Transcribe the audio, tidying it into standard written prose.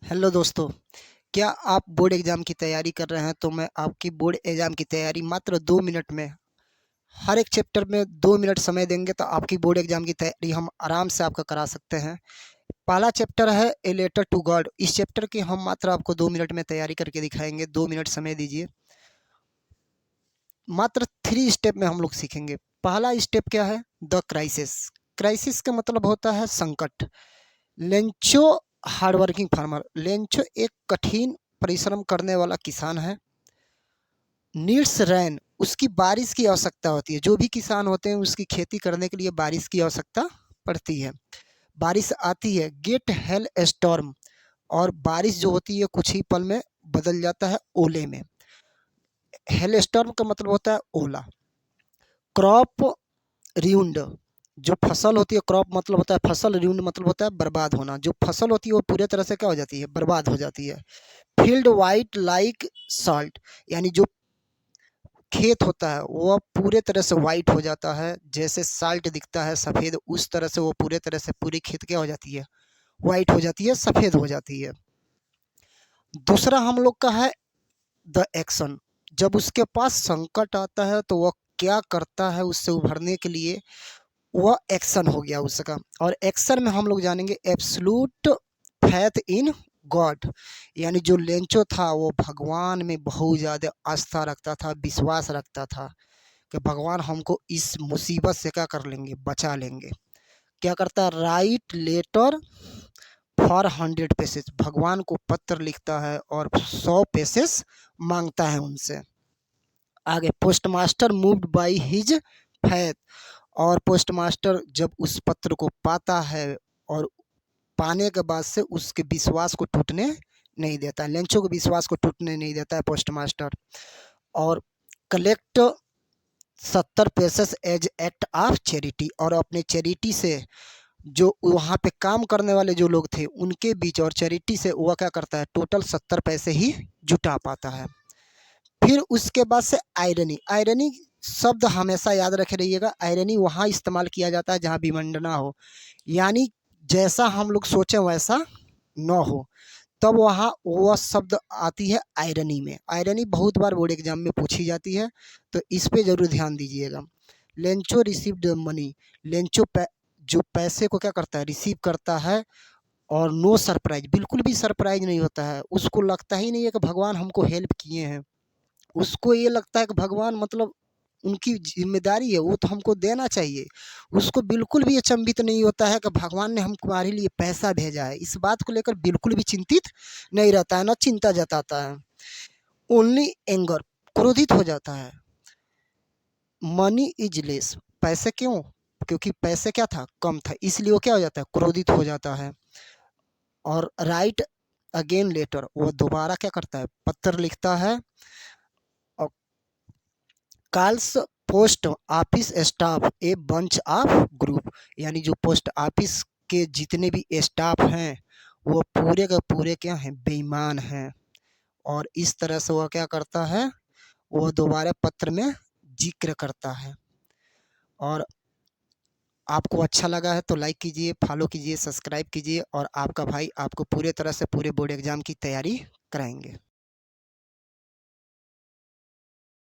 Hello दोस्तों, क्या आप बोर्ड एग्ज़ाम की तैयारी कर रहे हैं? तो मैं आपकी बोर्ड एग्ज़ाम की तैयारी मात्र 2 मिनट में, हर एक चैप्टर में 2 मिनट समय देंगे तो आपकी बोर्ड एग्ज़ाम की तैयारी हम आराम से आपका करा सकते हैं। पहला चैप्टर है ए लेटर टू गॉड। इस चैप्टर की हम मात्र आपको 2 मिनट में तैयारी करके दिखाएँगे। 2 मिनट समय दीजिए। मात्र 3 स्टेप में हम लोग सीखेंगे। पहला स्टेप क्या है? The crisis. क्राइसिस का मतलब होता है संकट। Lencho hard working farmer. Lencho एक कठिन परिश्रम करने वाला किसान है। नीड्स रैन, उसकी बारिश की आवश्यकता होती है। जो भी किसान होते हैं उसकी खेती करने के लिए बारिश की आवश्यकता पड़ती है। बारिश आती है। गेट हेल स्टॉर्म, और बारिश जो होती है कुछ ही पल में बदल जाता है ओले में। हेल स्टॉर्म का मतलब होता है ओला। क्रॉप रिउंड, जो फसल होती है, क्रॉप मतलब होता है फसल, रिउंड मतलब होता है बर्बाद होना। जो फसल होती है वो पूरे तरह से क्या हो जाती है? बर्बाद हो जाती है। फील्ड वाइट लाइक सॉल्ट, यानी जो खेत होता है वह पूरे तरह से वाइट हो जाता है, जैसे साल्ट दिखता है सफ़ेद, उस तरह से वो पूरे तरह से पूरी खेत क्या हो जाती है? वाइट हो जाती है, सफ़ेद हो जाती है। दूसरा हम लोग का है द एक्शन। जब उसके पास संकट आता है तो वह क्या करता है उससे उभरने के लिए? वह एक्शन हो गया उसका। और एक्शन में हम लोग जानेंगे एब्सोल्यूट फैथ इन गॉड, यानी जो लेंचो था वो भगवान में बहुत ज़्यादा आस्था रखता था, विश्वास रखता था कि भगवान हमको इस मुसीबत से क्या कर लेंगे? बचा लेंगे। क्या करता है? राइट लेटर फॉर 100 पेसेस, भगवान को पत्र लिखता है और 100 पेसेस मांगता है उनसे। आगे postmaster moved by his faith, और पोस्टमास्टर जब उस पत्र को पाता है और पाने के बाद से उसके विश्वास को टूटने नहीं देता है। लेंचो के विश्वास को टूटने नहीं देता है पोस्टमास्टर। और collect 70 pieces as act of charity, और अपने चैरिटी से जो वहाँ पे काम करने वाले जो लोग थे उनके बीच और चैरिटी से वह क्या करता है? टोटल 70 पैसे ही जुटा पाता है। फिर उसके बाद से आयरनी। आयरनी शब्द हमेशा याद रखे रहिएगा। आयरनी वहाँ इस्तेमाल किया जाता है जहाँ विडंबना हो, यानी जैसा हम लोग सोचें वैसा न हो, तब वहाँ वह शब्द आती है आयरनी में। आयरनी बहुत बार बोर्ड एग्जाम में पूछी जाती है, तो इस पे ज़रूर ध्यान दीजिएगा। Lencho received money. लेंचो जो पैसे को क्या करता है? रिसीव करता है, और नो सरप्राइज, बिल्कुल भी सरप्राइज नहीं होता है। उसको लगता ही नहीं है कि भगवान हमको हेल्प किए हैं। उसको ये लगता है कि भगवान मतलब उनकी ज़िम्मेदारी है, वो तो हमको देना चाहिए। उसको बिल्कुल भी अचंभित नहीं होता है कि भगवान ने हमारे लिए पैसा भेजा है। इस बात को लेकर बिल्कुल भी चिंतित नहीं रहता है, ना चिंता जताता है। ओनली एंगर, क्रोधित हो जाता है। मनी इज लेस, पैसे क्यों? क्योंकि पैसे क्या था? कम था, इसलिए वो क्या हो जाता है? क्रोधित हो जाता है। और राइट अगेन लेटर, वो दोबारा क्या करता है? पत्र लिखता है। और calls post office staff a bunch of group, यानी जो पोस्ट ऑफिस के जितने भी स्टाफ हैं वो पूरे के पूरे क्या हैं? बेईमान हैं। और इस तरह से वह क्या करता है? वो दोबारा पत्र में जिक्र करता है। और आपको अच्छा लगा है तो लाइक कीजिए, फॉलो कीजिए, सब्सक्राइब कीजिए, और आपका भाई आपको पूरे तरह से पूरे बोर्ड एग्ज़ाम की तैयारी कराएंगे।